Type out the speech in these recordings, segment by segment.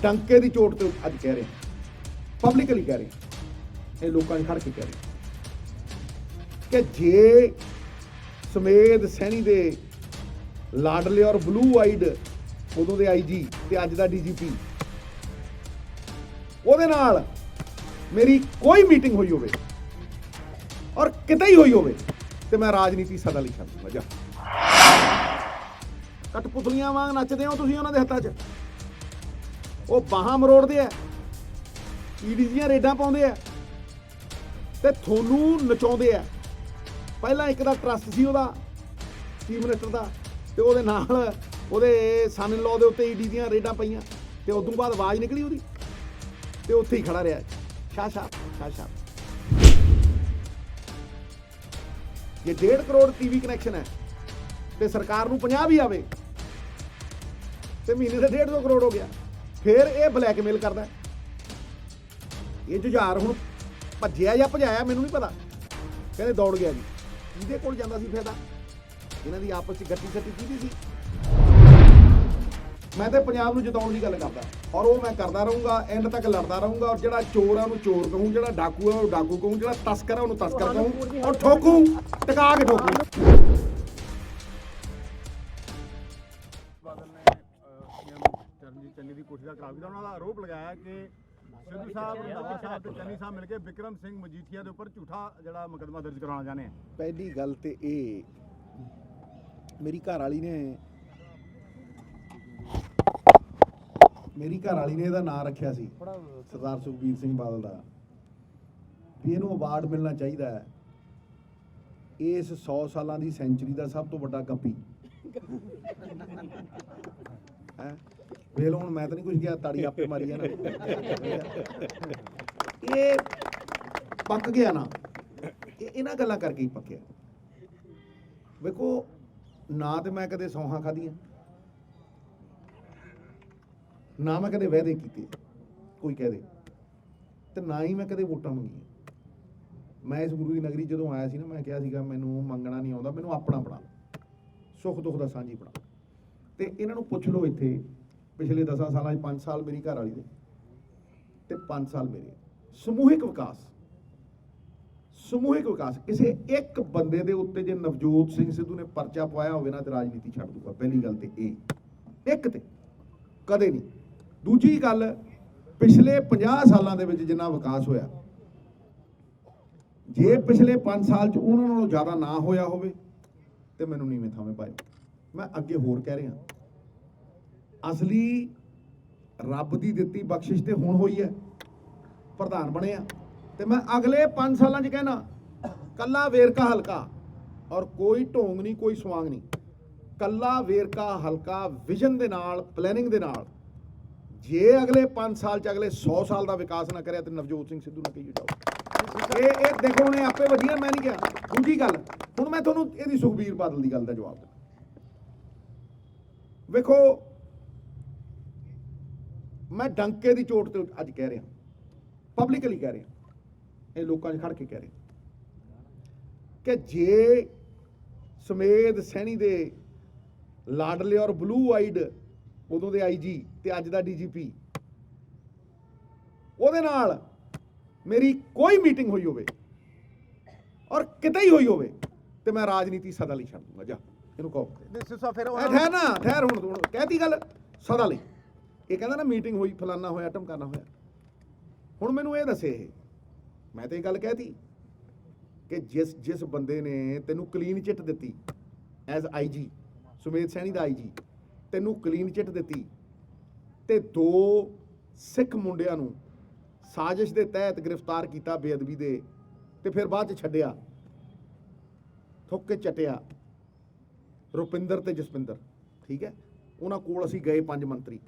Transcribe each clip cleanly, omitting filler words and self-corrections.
ਡੰਕੇ ਦੀ ਚੋਟ ਤੇ ਅੱਜ ਕਹਿ ਰਿਹਾ, ਪਬਲਿਕਲੀ ਕਹਿ ਰਿਹਾ, ਇਹ ਲੋਕਾਂ 'ਚ ਖੜ ਕੇ ਕਹਿ ਰਿਹਾ ਕਿ ਜੇ ਸਮੇਧ ਸੈਣੀ ਦੇ ਲਾਡਲੇ ਔਰ ਬਲੂ ਆਈਡ ਉਦੋਂ ਦੇ ਆਈਜੀ ਤੇ ਅੱਜ ਦਾ ਡੀਜੀਪੀ ਉਹਦੇ ਨਾਲ ਮੇਰੀ ਕੋਈ ਮੀਟਿੰਗ ਹੋਈ ਹੋਵੇ ਔਰ ਕਿਤੇ ਹੀ ਹੋਈ ਹੋਵੇ ਤੇ ਮੈਂ ਰਾਜਨੀਤੀ ਸਦਾ ਲਈ ਛੱਡ ਦੂੰਗਾ। ਜਾ ਕਠਪੁਤਲੀਆਂ ਵਾਂਗ ਨੱਚਦੇ ਹੋ ਤੁਸੀਂ ਉਹਨਾਂ ਦੇ ਹੱਥਾਂ 'ਚ, ਉਹ ਬਾਹਾਂ ਮਰੋੜਦੇ ਆ, ਈਡੀ ਦੀਆਂ ਰੇਡਾਂ ਪਾਉਂਦੇ ਆ ਤੇ ਤੁਹਾਨੂੰ ਨਚਾਉਂਦੇ ਆ। ਪਹਿਲਾਂ ਇੱਕ ਦਾ ਟਰਸਟ ਸੀ ਉਹਦਾ ਚੀਫ ਮਿਨਿਸਟਰ ਦਾ ਤੇ ਉਹਦੇ ਨਾਲ ਉਹਦੇ ਸਨ ਇਨ ਲਾਅ ਦੇ ਉੱਤੇ ਈਡੀ ਦੀਆਂ ਰੇਡਾਂ ਪਈਆਂ ਤੇ ਉਦੋਂ ਬਾਅਦ ਆਵਾਜ਼ ਨਿਕਲੀ ਉਹਦੀ ਤੇ ਉੱਥੇ ਹੀ ਖੜਾ ਰਿਹਾ ਸ਼ਾਹ ਸਾਹਿਬ। ਜੇ 1.5 ਕਰੋੜ ਟੀਵੀ ਕਨੈਕਸ਼ਨ ਹੈ ਤੇ ਸਰਕਾਰ ਨੂੰ 50 ਵੀ ਆਵੇ ਤੇ ਮਹੀਨੇ ਦਾ 150 ਕਰੋੜ ਹੋ ਗਿਆ। ਫਿਰ ਇਹ ਬਲੈਕਮੇਲ ਕਰਦਾ। ਇਹ ਜੁਝਾਰ ਹੁਣ ਭੱਜਿਆ ਜਾਂ ਭਜਾਇਆ ਮੈਨੂੰ ਨਹੀਂ ਪਤਾ, ਕਹਿੰਦੇ ਦੌੜ ਗਿਆ ਜੀ। ਇਹਦੇ ਕੋਲ ਜਾਂਦਾ ਸੀ ਫਾਇਦਾ? ਇਹਨਾਂ ਦੀ ਆਪਸ 'ਚ ਗੱਟੀ ਸੱਟੀ ਕਿਹਦੀ ਸੀ? ਮੈਂ ਤੇ ਪੰਜਾਬ ਨੂੰ ਜਿਤਾਉਣ ਦੀ ਗੱਲ ਕਰਦਾ ਔਰ ਉਹ ਮੈਂ ਕਰਦਾ ਰਹੂੰਗਾ, ਐਂਡ ਤੱਕ ਲੜਦਾ ਰਹੂੰਗਾ। ਔਰ ਜਿਹੜਾ ਚੋਰ ਆ ਉਹਨੂੰ ਚੋਰ ਕਹੂੰ, ਜਿਹੜਾ ਡਾਕੂ ਆ ਉਹ ਡਾਕੂ ਕਹੂੰ, ਜਿਹੜਾ ਤਸਕਰ ਆ ਉਹਨੂੰ ਤਸਕਰ ਕਹੂੰ ਔਰ ਠੋਕੂ, ਟਿਕਾ ਕੇ ਠੋਕੂ। ਬਾਦਲ ਨੇ ਚਰਨਜੀਤ ਚੰਨੀ ਦੀ ਕੋਠੀ ਦਾ ਕਾਬਜ਼ ਦਾ ਉਹਨਾਂ ਦਾ ਆਰੋਪ ਲਗਾਇਆ ਕਿ ਸਿੱਧੂ ਸਾਹਿਬ, ਰੰਧਾਵਾ ਸਾਹਿਬ ਤੇ ਚੰਨੀ ਸਾਹਿਬ ਮਿਲ ਕੇ ਬਿਕਰਮ ਸਿੰਘ ਮਜੀਠੀਆ ਦੇ ਉੱਪਰ ਝੂਠਾ ਜਿਹੜਾ ਮੁਕੱਦਮਾ ਦਰਜ ਕਰਾਉਣਾ ਚਾਹੁੰਦੇ ਆ। ਪਹਿਲੀ ਗੱਲ ਤੇ ਇਹ ਮੇਰੀ ਘਰ ਵਾਲੀ ਨੇ ਇਹਦਾ ਨਾਂ ਰੱਖਿਆ ਸੀ ਸਰਦਾਰ ਸੁਖਬੀਰ ਸਿੰਘ ਬਾਦਲ ਦਾ ਵੀ ਇਹਨੂੰ ਅਵਾਰਡ ਮਿਲਣਾ ਚਾਹੀਦਾ ਹੈ ਇਸ 100 ਸਾਲਾਂ ਦੀ ਸੈਂਚੁਰੀ ਦਾ ਸਭ ਤੋਂ ਵੱਡਾ ਗੱਪੀ ਹੈ। ਵੇਖ ਲਓ ਹੁਣ ਮੈਂ ਤਾਂ ਨਹੀਂ ਕੁਝ ਕਿਹਾ, ਤਾੜੀ ਆਪੇ ਮਾਰੀ ਹੈ ਨਾ। ਇਹ ਪੱਕ ਗਿਆ ਨਾ, ਇਹਨਾਂ ਗੱਲਾਂ ਕਰਕੇ ਹੀ ਪੱਕਿਆ। ਵੇਖੋ ਨਾ ਤੇ ਮੈਂ ਕਦੇ ਸੌਹਾਂ ਖਾਧੀਆਂ, ਨਾ ਮੈਂ ਕਦੇ ਵਾਅਦੇ ਕੀਤੇ ਕੋਈ ਕਹਦੇ, ਤੇ ਨਾ ਹੀ ਮੈਂ ਕਦੇ ਵੋਟਾਂ ਮੰਗੀਆਂ। ਮੈਂ ਇਸ ਗੁਰੂ ਦੀ ਨਗਰੀ ਜਦੋਂ ਆਇਆ ਸੀ ਨਾ, ਮੈਂ ਕਿਹਾ ਸੀਗਾ ਮੈਨੂੰ ਮੰਗਣਾ ਨਹੀਂ ਆਉਂਦਾ, ਮੈਨੂੰ ਆਪਣਾ ਬਣਾ, ਸੁੱਖ ਦੁੱਖ ਦਾ ਸਾਂਝੀ ਬਣਾ। ਤੇ ਇਹਨਾਂ ਨੂੰ ਪੁੱਛ ਲਓ ਇੱਥੇ ਪਿਛਲੇ 10 ਸਾਲਾਂ 'ਚ 5 ਸਾਲ ਮੇਰੀ ਘਰ ਵਾਲੀ ਦੇ ਤੇ 5 ਸਾਲ ਮੇਰੇ ਸਮੂਹਿਕ ਵਿਕਾਸ ਕਿਸੇ ਇੱਕ ਬੰਦੇ ਦੇ ਉੱਤੇ ਜੇ ਨਵਜੋਤ ਸਿੰਘ ਸਿੱਧੂ ਨੇ ਪਰਚਾ ਪਵਾਇਆ ਹੋਵੇ ਨਾ ਤੇ ਰਾਜਨੀਤੀ ਛੱਡ ਦੂਗਾ। ਪਹਿਲੀ ਗੱਲ ਤੇ ਇਹ ਇੱਕ ਤੇ ਕਦੇ ਨਹੀਂ। ਦੂਜੀ ਗੱਲ, ਪਿਛਲੇ 50 ਸਾਲਾਂ ਦੇ ਵਿੱਚ ਜਿੰਨਾ ਵਿਕਾਸ ਹੋਇਆ, ਜੇ ਪਿਛਲੇ 5 ਸਾਲ 'ਚ ਉਹਨਾਂ ਨਾਲੋਂ ਜ਼ਿਆਦਾ ਨਾ ਹੋਇਆ ਹੋਵੇ ਤੇ ਮੈਨੂੰ ਨੀਵੇਂ ਥਾਵੇਂ ਪਾਇਓ। ਮੈਂ ਅੱਗੇ ਹੋਰ ਕਹਿ ਰਿਹਾ, ਅਸਲੀ ਰੱਬ ਦੀ ਦਿੱਤੀ ਬਖਸ਼ਿਸ਼ ਤੇ ਹੁਣ ਹੋਈ ਹੈ, ਪ੍ਰਧਾਨ ਬਣੇ ਆ ਤੇ ਮੈਂ ਅਗਲੇ 5 ਸਾਲਾਂ 'ਚ ਕਹਿਣਾ ਕੱਲਾ ਵੇਰਕਾ ਹਲਕਾ ਔਰ ਕੋਈ ਢੋਂਗ ਨਹੀਂ, ਕੋਈ ਸਵਾਂਗ ਨਹੀਂ, ਕੱਲਾ ਵੇਰਕਾ ਹਲਕਾ ਵਿਜ਼ਨ ਦੇ ਨਾਲ, ਪਲੈਨਿੰਗ ਦੇ ਨਾਲ ਜੇ ਅਗਲੇ 5 ਸਾਲ 'ਚ ਅਗਲੇ 100 ਸਾਲ ਦਾ ਵਿਕਾਸ ਨਾ ਕਰਿਆ ਤੇ ਨਵਜੋਤ ਸਿੰਘ ਸਿੱਧੂ ਨਾਲ ਕਹੀ ਜਾਓ। ਇਹ ਦੇਖੋ ਉਹਨੇ ਆਪੇ ਵਧੀਆ, ਮੈਂ ਨਹੀਂ ਕਿਹਾ। ਦੂਜੀ ਗੱਲ, ਹੁਣ ਮੈਂ ਤੁਹਾਨੂੰ ਇਹਦੀ ਸੁਖਬੀਰ ਬਾਦਲ ਦੀ ਗੱਲ ਦਾ ਜਵਾਬ ਦਿੰਦਾ। ਵੇਖੋ ਮੈਂ ਡੰਕੇ ਦੀ ਚੋਟ ਤੇ ਅੱਜ ਕਹਿ ਰਿਹਾ, ਪਬਲਿਕਲੀ ਕਹਿ ਰਿਹਾ, ਇਹ ਲੋਕਾਂ 'ਚ ਖੜ ਕੇ ਕਹਿ ਰਿਹਾ ਕਿ ਜੇ ਸਮੇਧ ਸੈਣੀ ਦੇ ਲਾਡਲੇ ਔਰ ਬਲੂ ਆਈਡ ਉਦੋਂ ਦੇ ਆਈਜੀ ਤੇ ਅੱਜ ਦਾ ਡੀਜੀਪੀ ਉਹਦੇ ਨਾਲ ਮੇਰੀ ਕੋਈ ਮੀਟਿੰਗ ਹੋਈ ਹੋਵੇ ਔਰ ਕਿਤੇ ਹੀ ਹੋਈ ਹੋਵੇ ਤੇ ਮੈਂ ਰਾਜਨੀਤੀ ਸਦਾ ਲਈ ਛੱਡ ਦੂੰਗਾ। ਜਾ ਇਹਨੂੰ ਕਹੋ ਠਹਿਰ ਹੁਣ ਕਹਿਤੀ ਗੱਲ ਸਦਾ ਲਈ। ਇਹ ਕਹਿੰਦਾ ਨਾ ਮੀਟਿੰਗ ਹੋਈ, ਫਲਾਨਾ ਹੋਇਆ, ਢਮਕਾਨਾ ਹੋਇਆ। ਹੁਣ ਮੈਨੂੰ ਇਹ ਦੱਸੇ, ਇਹ ਮੈਂ ਤਾਂ ਇਹ ਗੱਲ ਕਹਿਤੀ ਕਿ ਜਿਸ ਬੰਦੇ ਨੇ ਤੈਨੂੰ ਕਲੀਨ ਚਿੱਟ ਦਿੱਤੀ ਐਜ਼ ਆਈਜੀ, ਸੁਮੇਧ ਸੈਣੀ ਦਾ ਆਈਜੀ, ਤੈਨੂੰ ਕਲੀਨ ਚਿੱਟ ਦਿੱਤੀ ਤੇ 2 ਸਿੱਖ ਮੁੰਡਿਆਂ ਨੂੰ ਸਾਜ਼ਿਸ਼ ਦੇ ਤਹਿਤ ਗ੍ਰਿਫਤਾਰ ਕੀਤਾ ਬੇਅਦਬੀ ਦੇ, ਤੇ ਫਿਰ ਬਾਅਦ 'ਚ ਛੱਡਿਆ, ਥੁੱਕ ਕੇ ਚਟਿਆ, ਰੁਪਿੰਦਰ ਤੇ ਜਸਪਿੰਦਰ, ਠੀਕ ਹੈ, ਉਹਨਾਂ ਕੋਲ ਅਸੀਂ ਗਏ 5 ਮੰਤਰੀ।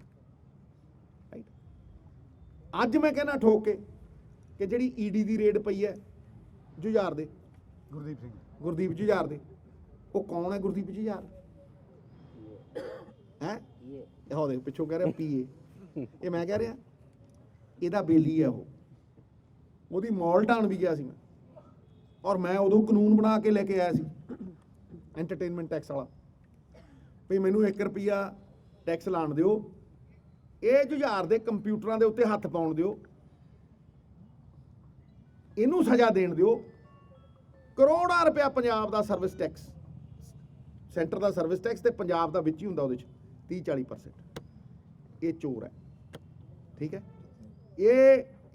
ਅੱਜ ਮੈਂ ਕਹਿਣਾ ਠੋਕ ਕੇ ਕਿ ਜਿਹੜੀ ਈਡੀ ਦੀ ਰੇਡ ਪਈ ਹੈ ਜੁਝਾਰ ਦੇ, ਗੁਰਦੀਪ ਜੁਝਾਰ ਦੇ, ਉਹ ਕੌਣ ਹੈ ਗੁਰਦੀਪ ਜੁਝਾਰ? ਹੈ ਇਹ ਦੇਖ ਪਿੱਛੋਂ ਕਹਿ ਰਿਹਾ ਪੀਏ, ਇਹ ਮੈਂ ਕਹਿ ਰਿਹਾ ਇਹਦਾ ਬੇਲੀ ਹੈ। ਉਹਦੀ ਮੌਲ ਢਾਣ ਵੀ ਗਿਆ ਸੀ ਮੈਂ, ਔਰ ਮੈਂ ਉਦੋਂ ਕਾਨੂੰਨ ਬਣਾ ਕੇ ਲੈ ਕੇ ਆਇਆ ਸੀ ਐਂਟਰਟੇਨਮੈਂਟ ਟੈਕਸ ਵਾਲਾ, ਵੀ ਮੈਨੂੰ 1 ਰੁਪਿਆ ਟੈਕਸ ਲਾਣ ਦਿਓ ਇਹ ਜੁਝਾਰ ਦੇ ਕੰਪਿਊਟਰਾਂ ਦੇ ਉੱਤੇ ਹੱਥ ਪਾਉਣ ਦਿਓ, ਇਹਨੂੰ ਸਜ਼ਾ ਦੇਣ ਦਿਓ। ਕਰੋੜਾਂ ਰੁਪਇਆ ਪੰਜਾਬ ਦਾ ਸਰਵਿਸ ਟੈਕਸ, ਸੈਂਟਰ ਦਾ ਸਰਵਿਸ ਟੈਕਸ ਤੇ ਪੰਜਾਬ ਦਾ ਵਿੱਚ ਹੀ ਹੁੰਦਾ, ਉਹਦੇ 'ਚ 30-40%। ਇਹ ਚੋਰ ਹੈ, ਠੀਕ ਹੈ।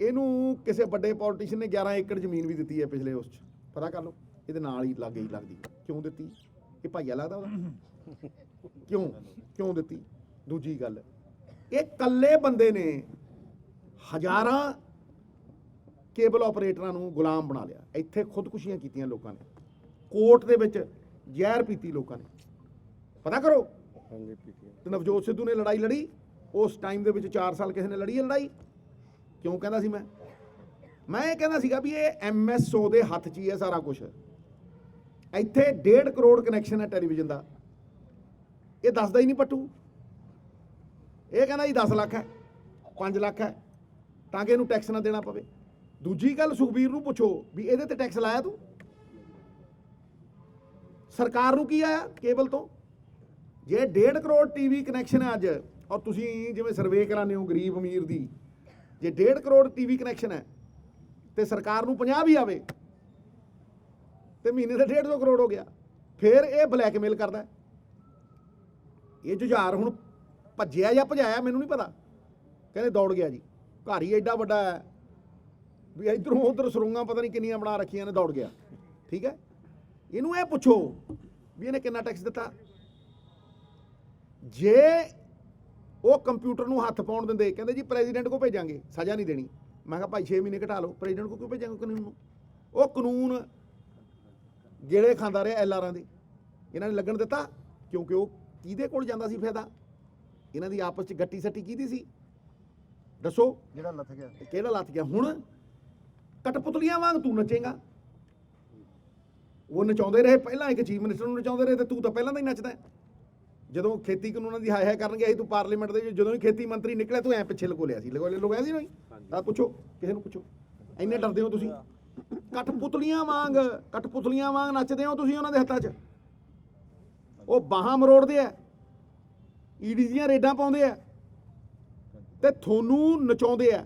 ਇਹਨੂੰ ਕਿਸੇ ਵੱਡੇ ਪੋਲੀਟੀਸ਼ੀਅਨ ਨੇ 11 ਏਕੜ ਜ਼ਮੀਨ ਵੀ ਦਿੱਤੀ ਹੈ ਪਿਛਲੇ ਉਸ 'ਚ, ਪਤਾ ਕਰ ਲਓ। ਇਹਦੇ ਨਾਲ ਹੀ ਲਾਗੇ ਹੀ ਲੱਗਦੀ, ਕਿਉਂ ਦਿੱਤੀ? ਇਹ ਭਾਈਆ ਲੱਗਦਾ ਉਹਦਾ? ਕਿਉਂ ਦਿੱਤੀ? ਦੂਜੀ ਗੱਲ, ਇਹ ਇਕੱਲੇ ਬੰਦੇ ਨੇ ਹਜ਼ਾਰਾਂ ਕੇਬਲ ਆਪਰੇਟਰਾਂ ਨੂੰ ਗੁਲਾਮ ਬਣਾ ਲਿਆ। ਇੱਥੇ ਖੁਦਕੁਸ਼ੀਆਂ ਕੀਤੀਆਂ ਲੋਕਾਂ ਨੇ, ਕੋਰਟ ਦੇ ਵਿੱਚ ਜ਼ਹਿਰ ਪੀਤੀ ਲੋਕਾਂ ਨੇ, ਪਤਾ ਕਰੋ। ਤੇ ਨਵਜੋਤ ਸਿੱਧੂ ਨੇ ਲੜਾਈ ਲੜੀ ਉਸ ਟਾਈਮ ਦੇ ਵਿੱਚ, 4 ਸਾਲ ਕਿਸੇ ਨੇ ਲੜੀ ਹੈ ਲੜਾਈ? ਕਿਉਂ ਕਹਿੰਦਾ ਸੀ? ਮੈਂ ਇਹ ਕਹਿੰਦਾ ਸੀਗਾ ਵੀ ਇਹ MSO ਦੇ ਹੱਥ 'ਚ ਹੀ ਹੈ ਸਾਰਾ ਕੁਝ। ਇੱਥੇ 1.5 ਕਰੋੜ ਕਨੈਕਸ਼ਨ ਹੈ ਟੈਲੀਵਿਜ਼ਨ ਦਾ, ਇਹ ਦੱਸਦਾ ਹੀ ਨਹੀਂ ਪੱਟੂ। ਇਹ ਕਹਿੰਦਾ ਜੀ 10 ਲੱਖ ਹੈ, 5 ਲੱਖ ਹੈ, ਤਾਂ ਕਿ ਇਹਨੂੰ ਟੈਕਸ ਨਾ ਦੇਣਾ ਪਵੇ। ਦੂਜੀ ਗੱਲ, ਸੁਖਬੀਰ ਨੂੰ ਪੁੱਛੋ ਵੀ ਇਹਦੇ ਤੇ ਟੈਕਸ ਲਾਇਆ ਤੂੰ? ਸਰਕਾਰ ਨੂੰ ਕੀ ਆਇਆ ਕੇਬਲ ਤੋਂ? ਜੇ 1.5 ਕਰੋੜ ਟੀਵੀ ਕਨੈਕਸ਼ਨ ਹੈ ਅੱਜ, ਔਰ ਤੁਸੀਂ ਜਿਵੇਂ ਸਰਵੇ ਕਰਾਉਂਦੇ ਹੋ ਗਰੀਬ ਅਮੀਰ ਦੀ, ਜੇ 1.5 ਕਰੋੜ ਟੀਵੀ ਕਨੈਕਸ਼ਨ ਹੈ ਤੇ ਸਰਕਾਰ ਨੂੰ 50 ਵੀ ਆਵੇ ਤੇ ਮਹੀਨੇ ਦਾ 150 ਕਰੋੜ ਹੋ ਗਿਆ। ਫਿਰ ਇਹ ਬਲੈਕਮੇਲ ਕਰਦਾ। ਇਹ ਜੁਝਾਰ ਹੁਣ ਭੱਜਿਆ ਜਾਂ ਭਜਾਇਆ ਮੈਨੂੰ ਨਹੀਂ ਪਤਾ, ਕਹਿੰਦੇ ਦੌੜ ਗਿਆ ਜੀ, ਘਰ ਹੀ ਐਡਾ ਵੱਡਾ ਹੈ ਵੀ ਇੱਧਰੋਂ ਉੱਧਰ ਸਰੂੰਗਾਂ ਪਤਾ ਨਹੀਂ ਕਿੰਨੀਆਂ ਬਣਾ ਰੱਖੀਆਂ ਨੇ, ਦੌੜ ਗਿਆ। ਠੀਕ ਹੈ, ਇਹਨੂੰ ਇਹ ਪੁੱਛੋ ਵੀ ਇਹਨੇ ਕਿੰਨਾ ਟੈਕਸ ਦਿੱਤਾ। ਜੇ ਉਹ ਕੰਪਿਊਟਰ ਨੂੰ ਹੱਥ ਪਾਉਣ ਦਿੰਦੇ, ਕਹਿੰਦੇ ਜੀ ਪ੍ਰੈਜ਼ੀਡੈਂਟ ਕੋ ਭੇਜਾਂਗੇ, ਸਜ਼ਾ ਨਹੀਂ ਦੇਣੀ। ਮੈਂ ਕਿਹਾ ਭਾਈ 6 ਮਹੀਨੇ ਘਟਾ ਲਓ, ਪ੍ਰੈਜ਼ੀਡੈਂਟ ਕੋ ਕਿਉਂ ਭੇਜਾਂਗੇ ਕਾਨੂੰਨ ਨੂੰ? ਉਹ ਕਾਨੂੰਨ ਗੇੜੇ ਖਾਂਦਾ ਰਿਹਾ LRਾਂ ਦੇ, ਇਹਨਾਂ ਨੇ ਲੱਗਣ ਦਿੱਤਾ ਕਿਉਂਕਿ ਉਹ ਕਿਹਦੇ ਕੋਲ ਜਾਂਦਾ ਸੀ ਫਾਇਦਾ? ਇਹਨਾਂ ਦੀ ਆਪਸ 'ਚ ਗੱਟੀ ਸੱਟੀ ਕਿਹਦੀ ਸੀ ਦੱਸੋ? ਜਿਹੜਾ ਲੱਥ ਗਿਆ। ਕਿਹੜਾ ਲੱਥ ਗਿਆ? ਹੁਣ ਕਟਪੁਤਲੀਆਂ ਵਾਂਗ ਤੂੰ ਨੱਚੇਗਾ। ਉਹ ਨਚਾਉਂਦੇ ਰਹੇ ਪਹਿਲਾਂ, ਇੱਕ ਚੀਫ ਮਿਨਿਸਟਰ ਨੂੰ ਨਚਾਉਂਦੇ ਰਹੇ, ਤੇ ਤੂੰ ਤਾਂ ਪਹਿਲਾਂ ਦਾ ਹੀ ਨੱਚਦਾ। ਜਦੋਂ ਖੇਤੀ ਕਾਨੂੰਨਾਂ ਦੀ ਹਾਏ ਹਾਏ ਕਰਨ ਗਿਆ ਸੀ ਤੂੰ ਪਾਰਲੀਮੈਂਟ ਦੇ, ਜਦੋਂ ਹੀ ਖੇਤੀ ਮੰਤਰੀ ਨਿਕਲਿਆ ਤੂੰ ਐ ਪਿੱਛੇ ਲਗੋਲਿਆ ਸੀ, ਲਗੋਇਆ ਸੀ ਨਹੀਂ? ਤਾਂ ਪੁੱਛੋ, ਕਿਸੇ ਨੂੰ ਪੁੱਛੋ, ਇੰਨੇ ਡਰਦੇ ਹੋ ਤੁਸੀਂ? ਕਟਪੁਤਲੀਆਂ ਵਾਂਗ ਨੱਚਦੇ ਹੋ ਤੁਸੀਂ ਉਹਨਾਂ ਦੇ ਹੱਥਾਂ 'ਚ। ਉਹ ਬਾਹਾਂ ਮਰੋੜਦੇ ਆ, ਈਡੀ ਦੀਆਂ ਰੇਡਾਂ ਪਾਉਂਦੇ ਆ ਤੇ ਤੁਹਾਨੂੰ ਨਚਾਉਂਦੇ ਆ।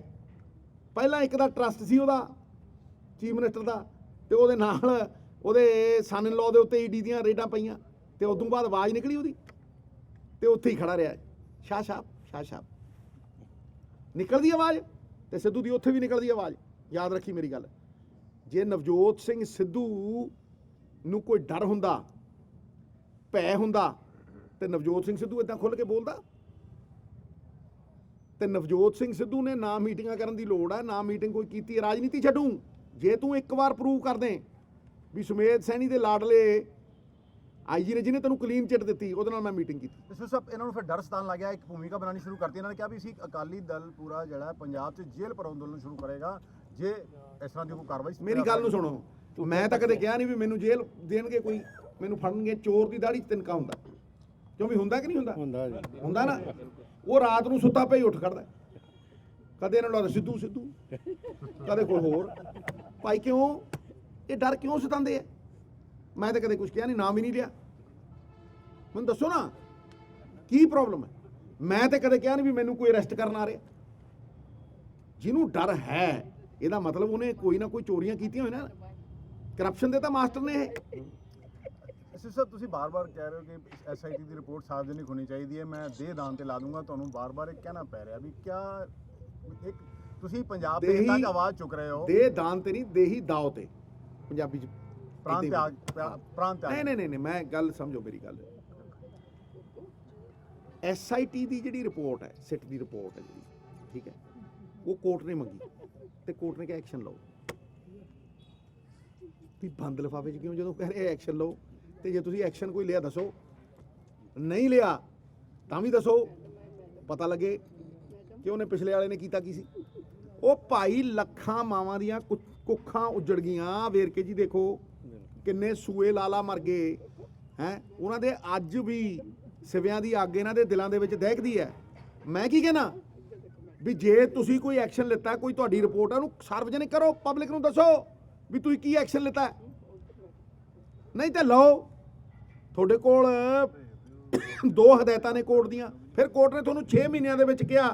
ਪਹਿਲਾਂ ਇੱਕ ਦਾ ਟਰਸਟ ਸੀ ਉਹਦਾ ਚੀਫ ਮਿਨਿਸਟਰ ਦਾ, ਤੇ ਉਹਦੇ ਨਾਲ ਉਹਦੇ ਸਨ ਇਨ ਲਾਅ ਦੇ ਉੱਤੇ ਈਡੀ ਦੀਆਂ ਰੇਡਾਂ ਪਈਆਂ, ਤੇ ਉਦੋਂ ਬਾਅਦ ਆਵਾਜ਼ ਨਿਕਲੀ ਉਹਦੀ, ਤੇ ਉੱਥੇ ਹੀ ਖੜਾ ਰਿਹਾ ਸ਼ਾਹ ਸਾਹਿਬ ਨਿਕਲਦੀ ਆਵਾਜ਼, ਤੇ ਸਿੱਧੂ ਦੀ ਉੱਥੇ ਵੀ ਨਿਕਲਦੀ ਆਵਾਜ਼। ਯਾਦ ਰੱਖੀ ਮੇਰੀ ਗੱਲ, ਜੇ ਨਵਜੋਤ ਸਿੰਘ ਸਿੱਧੂ ਨੂੰ ਕੋਈ ਡਰ ਹੁੰਦਾ, ਭੈ ਹੁੰਦਾ, ਤੇ ਨਵਜੋਤ ਸਿੰਘ ਸਿੱਧੂ ਇਦਾਂ ਖੁੱਲ੍ਹ ਕੇ ਬੋਲਦਾ? ਤੇ ਨਵਜੋਤ ਸਿੰਘ ਸਿੱਧੂ ਨੇ ਨਾ ਮੀਟਿੰਗਾਂ ਕਰਨ ਦੀ ਲੋੜ ਹੈ, ਨਾ ਮੀਟਿੰਗ ਕੋਈ ਕੀਤੀ ਹੈ। ਰਾਜਨੀਤੀ ਛੱਡੂ, ਜੇ ਤੂੰ ਇੱਕ ਵਾਰ ਪ੍ਰੂਵ ਕਰ ਦੇ ਵੀ ਸੁਮੇਧ ਸੈਣੀ ਦੇ ਲਾਡਲੇ IG ਨੇ ਜਿਹਨੇ ਤੈਨੂੰ ਕਲੀਨ ਚਿੱਟ ਦਿੱਤੀ, ਉਹਦੇ ਨਾਲ ਮੈਂ ਮੀਟਿੰਗ ਕੀਤੀ। ਇਸ ਵਿੱਚ ਇਹਨਾਂ ਨੂੰ ਫਿਰ ਡਰ ਸਤਾਉਣ ਲੱਗ ਗਿਆ, ਇੱਕ ਭੂਮਿਕਾ ਬਣਾਉਣੀ ਸ਼ੁਰੂ ਕਰਤੀ। ਇਹਨਾਂ ਨੇ ਕਿਹਾ ਵੀ ਅਸੀਂ ਅਕਾਲੀ ਦਲ ਪੂਰਾ ਜਿਹੜਾ ਪੰਜਾਬ 'ਚ ਜੇਲ੍ਹ ਭਰੋ ਅੰਦੋਲਨ ਸ਼ੁਰੂ ਕਰੇਗਾ ਜੇ ਇਸ ਤਰ੍ਹਾਂ ਦੀ ਕੋਈ ਕਾਰਵਾਈ। ਮੇਰੀ ਗੱਲ ਨੂੰ ਸੁਣੋ, ਮੈਂ ਤਾਂ ਕਦੇ ਕਿਹਾ ਨਹੀਂ ਵੀ ਮੈਨੂੰ ਜੇਲ੍ਹ ਦੇਣਗੇ, ਕੋਈ ਮੈਨੂੰ ਫੜਨਗੇ। ਚੋਰ ਦੀ ਦਾੜੀ 'ਚ ਤਿਨਕਾ ਹੁੰਦਾ, ਕਿਉਂ ਵੀ ਹੁੰਦਾ ਕਿ ਨਹੀਂ ਹੁੰਦਾ? ਹੁੰਦਾ ਨਾ। ਉਹ ਰਾਤ ਨੂੰ ਸੁੱਤਾ ਪਿਆ ਹੀ ਉੱਠ ਖੜਦਾ, ਕਦੇ ਇਹਨਾਂ ਨੂੰ ਲੱਗਦਾ ਸਿੱਧੂ ਕਦੇ ਕੋਈ ਹੋਰ। ਭਾਈ ਕਿਉਂ ਇਹ ਡਰ ਕਿਉਂ ਸਤਾਉਂਦੇ ਆ? ਮੈਂ ਤਾਂ ਕਦੇ ਕੁਝ ਕਿਹਾ ਨਹੀਂ, ਨਾਮ ਹੀ ਨਹੀਂ ਲਿਆ। ਮੈਨੂੰ ਦੱਸੋ ਨਾ ਕੀ ਪ੍ਰੋਬਲਮ ਹੈ? ਮੈਂ ਤਾਂ ਕਦੇ ਕਿਹਾ ਨਹੀਂ ਵੀ ਮੈਨੂੰ ਕੋਈ ਅਰੈਸਟ ਕਰਨ ਆ ਰਿਹਾ। ਜਿਹਨੂੰ ਡਰ ਹੈ ਇਹਦਾ ਮਤਲਬ ਉਹਨੇ ਕੋਈ ਨਾ ਕੋਈ ਚੋਰੀਆਂ ਕੀਤੀਆਂ ਹੋਈਆਂ ਨਾ, ਕਰਪਸ਼ਨ ਦੇ ਤਾਂ ਮਾਸਟਰ ਨੇ ਇਹ। ਸਾਹਿਬ ਤੁਸੀਂ ਬਾਰ-ਬਾਰ ਕਹਿ ਰਹੇ ਹੋ ਕਿ SIT ਦੀ ਰਿਪੋਰਟ ਸਾਰਵਜਨਿਕ ਹੋਣੀ ਚਾਹੀਦੀ ਹੈ, ਮੈਂ ਦੇਹ ਦਾਨ ਤੇ ਲਾ ਦੂੰਗਾ। ਤੁਹਾਨੂੰ ਬਾਰ-ਬਾਰ ਇਹ ਕਹਿਣਾ ਪੈ ਰਿਹਾ ਵੀ ਕਿਆ ਇੱਕ ਤੁਸੀਂ ਪੰਜਾਬ ਦੇ ਤੱਕ ਆਵਾਜ਼ ਚੁੱਕ ਰਹੇ ਹੋ? ਦੇਹ ਦਾਨ ਤੇ ਨਹੀਂ, ਦੇਹੀ ਦਾਅ ਤੇ ਪੰਜਾਬੀ 'ਚ ਪ੍ਰਾਂਤ ਨਹੀਂ, ਮੈਂ ਗੱਲ ਸਮਝੋ ਮੇਰੀ ਗੱਲ। SIT ਦੀ ਜਿਹੜੀ ਰਿਪੋਰਟ ਹੈ, ਸਿੱਟ ਦੀ ਰਿਪੋਰਟ ਹੈ ਜਿਹੜੀ, ਠੀਕ ਹੈ, ਉਹ ਕੋਰਟ ਨੇ ਮੰਗੀ ਤੇ ਕੋਰਟ ਨੇ ਕਿਹਾ ਐਕਸ਼ਨ ਲਓ। ਵੀ ਬੰਦ ਲਿਫਾਫੇ 'ਚ ਕਿਉਂ? ਜਦੋਂ ਕਹਿ ਰਹੇ ਐਕਸ਼ਨ ਲਓ, ਤੇ ਜੇ ਤੁਸੀਂ ਐਕਸ਼ਨ ਕੋਈ ਲਿਆ ਦੱਸੋ, ਨਹੀਂ ਲਿਆ ਤਾਂ ਵੀ ਦੱਸੋ, ਪਤਾ ਲੱਗੇ ਕਿ ਉਹਨੇ ਪਿਛਲੇ ਵਾਲੇ ਨੇ ਕੀਤਾ ਕੀ ਸੀ। ਉਹ ਭਾਈ ਲੱਖਾਂ ਮਾਵਾਂ ਦੀਆਂ ਕੁੱਖਾਂ ਉੱਜੜ ਗਈਆਂ। ਵੇਰਕੇ ਜੀ ਦੇਖੋ ਕਿੰਨੇ ਸੂਏ ਲਾਲਾ ਮਰ ਗਏ ਹੈ, ਉਹਨਾਂ ਦੇ ਅੱਜ ਵੀ ਸਿਵਿਆਂ ਦੀ ਅੱਗ ਇਹਨਾਂ ਦੇ ਦਿਲਾਂ ਦੇ ਵਿੱਚ ਦਹਿਕਦੀ ਹੈ। ਮੈਂ ਕੀ ਕਹਿਣਾ ਵੀ ਜੇ ਤੁਸੀਂ ਕੋਈ ਐਕਸ਼ਨ ਲਿੱਤਾ, ਕੋਈ ਤੁਹਾਡੀ ਰਿਪੋਰਟ ਆ, ਉਹਨੂੰ ਸਾਰਵਜਨਿਕ ਕਰੋ, ਪਬਲਿਕ ਨੂੰ ਦੱਸੋ ਵੀ ਤੁਸੀਂ ਕੀ ਐਕਸ਼ਨ ਲਿੱਤਾ। ਨਹੀਂ ਤਾਂ ਲਓ, ਤੁਹਾਡੇ ਕੋਲ 2 ਹਦਾਇਤਾਂ ਨੇ ਕੋਰਟ ਦੀਆਂ, ਫਿਰ ਕੋਰਟ ਨੇ ਤੁਹਾਨੂੰ 6 ਮਹੀਨਿਆਂ ਦੇ ਵਿੱਚ ਕਿਹਾ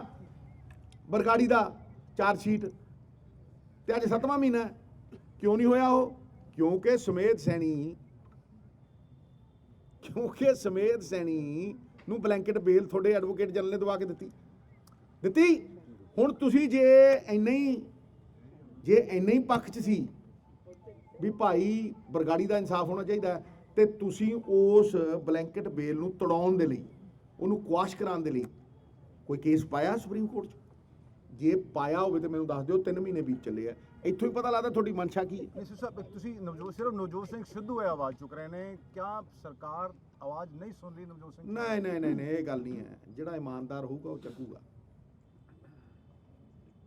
ਬਰਗਾੜੀ ਦਾ ਚਾਰਜ ਸ਼ੀਟ ਤੇ ਅੱਜ 7ਵਾਂ ਮਹੀਨਾ ਹੈ। ਕਿਉਂ ਨਹੀਂ ਹੋਇਆ ਉਹ? ਕਿਉਂਕਿ ਸਮੇਧ ਸੈਣੀ ਨੂੰ ਬਲੈਂਕਟ ਬੇਲ ਤੁਹਾਡੇ ਐਡਵੋਕੇਟ ਜਨਰਲ ਨੇ ਦਵਾ ਕੇ ਦਿੱਤੀ। ਹੁਣ ਤੁਸੀਂ ਜੇ ਇੰਨਾ ਹੀ ਪੱਖ 'ਚ ਸੀ ਵੀ ਭਾਈ ਬਰਗਾੜੀ ਦਾ ਇਨਸਾਫ ਹੋਣਾ ਚਾਹੀਦਾ ਤੇ ਤੁਸੀਂ ਉਸ ਬਲੈਂਕਟ ਬੇਲ ਨੂੰ ਤੜਾਉਣ ਦੇ ਲਈ, ਉਹਨੂੰ ਕੁਆਸ਼ ਕਰਾਉਣ ਦੇ ਲਈ ਕੋਈ ਕੇਸ ਪਾਇਆ ਸੁਪਰੀਮ ਕੋਰਟ 'ਚ? ਜੇ ਪਾਇਆ ਹੋਵੇ ਤੇ ਮੈਨੂੰ ਦੱਸ ਦਿਓ। 3 ਮਹੀਨੇ ਬੀਤ ਚੱਲੇ ਆ, ਇੱਥੋਂ ਹੀ ਪਤਾ ਲੱਗਦਾ ਤੁਹਾਡੀ ਮਨਸ਼ਾ ਕੀ ਹੈ। ਤੁਸੀਂ ਨਵਜੋਤ ਸਿੰਘ ਸਿੱਧੂ ਇਹ ਆਵਾਜ਼ ਚੁੱਕ ਰਹੇ ਨੇ, ਕਿਆ ਸਰਕਾਰ ਆਵਾਜ਼ ਨਹੀਂ ਸੁਣ ਰਹੀ ਨਵਜੋਤ ਸਿੰਘ? ਨਹੀਂ, ਇਹ ਗੱਲ ਨਹੀਂ ਹੈ। ਜਿਹੜਾ ਇਮਾਨਦਾਰ ਹੋਊਗਾ ਉਹ ਚੱਕੂਗਾ।